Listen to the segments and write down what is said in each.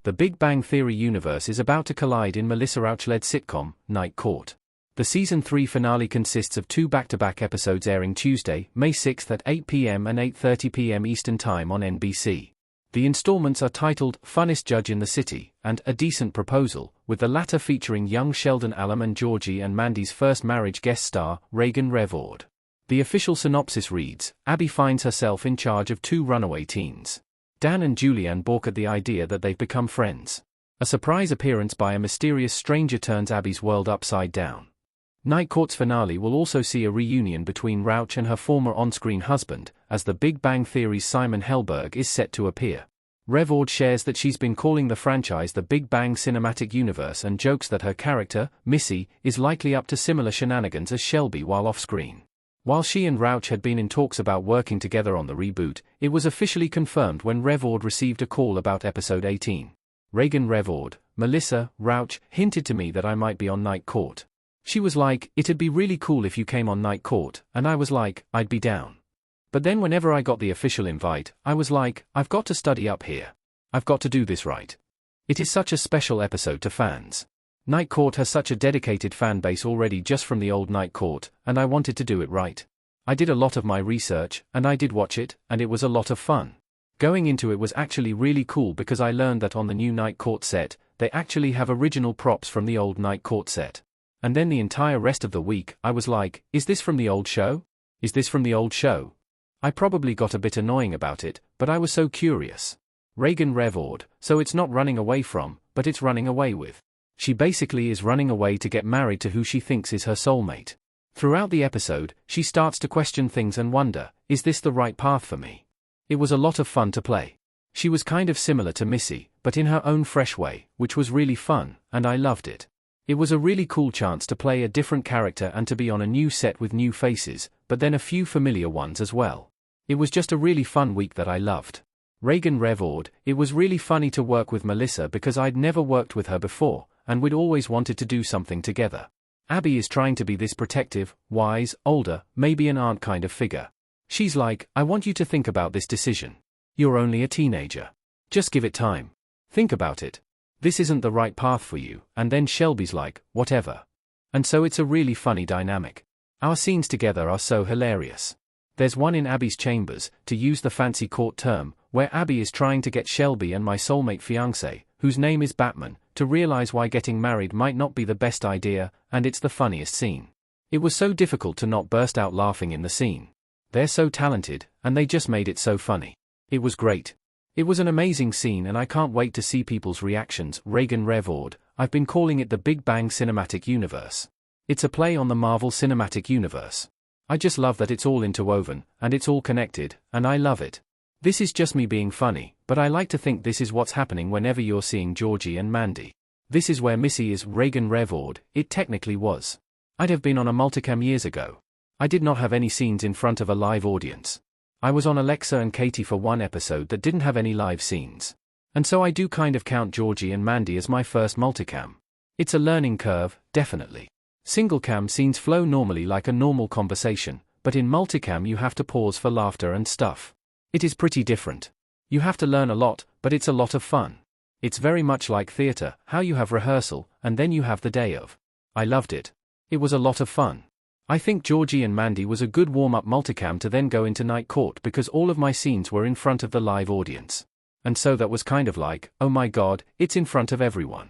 The Big Bang Theory universe is about to collide in Melissa Rauch-led sitcom, Night Court. The Season 3 finale consists of 2 back-to-back episodes airing Tuesday, May 6 at 8 p.m. and 8:30 p.m. Eastern Time on NBC. The installments are titled Funnest Judge in the City and A Decent Proposal, with the latter featuring young Sheldon Alum and Georgie and Mandy's first marriage guest star, Raegan Revord. The official synopsis reads, Abby finds herself in charge of 2 runaway teens. Dan and Julianne balk at the idea that they've become friends. A surprise appearance by a mysterious stranger turns Abby's world upside down. Night Court's finale will also see a reunion between Rauch and her former on-screen husband, as The Big Bang Theory's Simon Helberg is set to appear. Revord shares that she's been calling the franchise the Big Bang Cinematic Universe and jokes that her character, Missy, is likely up to similar shenanigans as Shelby while off-screen. While she and Rauch had been in talks about working together on the reboot, it was officially confirmed when Revord received a call about episode 18. Raegan Revord, Melissa, Rauch, hinted to me that I might be on Night Court. She was like, it'd be really cool if you came on Night Court, and I was like, I'd be down. But then whenever I got the official invite, I was like, I've got to study up here. I've got to do this right. It is such a special episode to fans. Night Court has such a dedicated fan base already just from the old Night Court, and I wanted to do it right. I did a lot of my research, and I did watch it, and it was a lot of fun. Going into it was actually really cool because I learned that on the new Night Court set, they actually have original props from the old Night Court set. And then the entire rest of the week, I was like, is this from the old show? Is this from the old show? I probably got a bit annoying about it, but I was so curious. Raegan Revord, so it's not running away from, but it's running away with. She basically is running away to get married to who she thinks is her soulmate. Throughout the episode, she starts to question things and wonder, is this the right path for me? It was a lot of fun to play. She was kind of similar to Missy, but in her own fresh way, which was really fun, and I loved it. It was a really cool chance to play a different character and to be on a new set with new faces, but then a few familiar ones as well. It was just a really fun week that I loved. Raegan Revord, it was really funny to work with Melissa because I'd never worked with her before, and we'd always wanted to do something together. Abby is trying to be this protective, wise, older, maybe an aunt kind of figure. She's like, I want you to think about this decision. You're only a teenager. Just give it time. Think about it. This isn't the right path for you, and then Shelby's like, whatever. And so it's a really funny dynamic. Our scenes together are so hilarious. There's one in Abby's chambers, to use the fancy court term, where Abby is trying to get Shelby and my soulmate fiancé, whose name is Batman, to realize why getting married might not be the best idea, and it's the funniest scene. It was so difficult to not burst out laughing in the scene. They're so talented, and they just made it so funny. It was great. It was an amazing scene and I can't wait to see people's reactions. Raegan Revord, I've been calling it the Big Bang Cinematic Universe. It's a play on the Marvel Cinematic Universe. I just love that it's all interwoven, and it's all connected, and I love it. This is just me being funny, but I like to think this is what's happening whenever you're seeing Georgie and Mandy. This is where Missy is. Raegan Revord, it technically was. I'd have been on a multicam years ago. I did not have any scenes in front of a live audience. I was on Alexa and Katie for one episode that didn't have any live scenes. And so I do kind of count Georgie and Mandy as my first multicam. It's a learning curve, definitely. Single cam scenes flow normally like a normal conversation, but in multicam you have to pause for laughter and stuff. It is pretty different. You have to learn a lot, but it's a lot of fun. It's very much like theater, how you have rehearsal, and then you have the day of. I loved it. It was a lot of fun. I think Georgie and Mandy was a good warm-up multicam to then go into Night Court because all of my scenes were in front of the live audience. And so that was kind of like, oh my god, it's in front of everyone.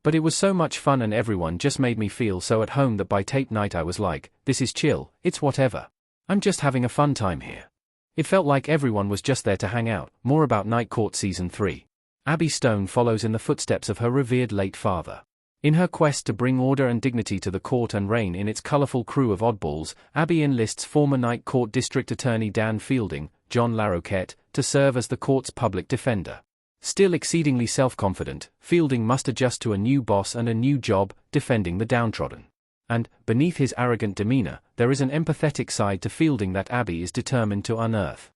But it was so much fun and everyone just made me feel so at home that by tape night I was like, this is chill, it's whatever. I'm just having a fun time here. It felt like everyone was just there to hang out. More about Night Court Season 3. Abby Stone follows in the footsteps of her revered late father. In her quest to bring order and dignity to the court and reign in its colorful crew of oddballs, Abby enlists former Night Court District Attorney Dan Fielding, John LaRoquette, to serve as the court's public defender. Still exceedingly self-confident, Fielding must adjust to a new boss and a new job, defending the downtrodden. And, beneath his arrogant demeanor, there is an empathetic side to Fielding that Abby is determined to unearth.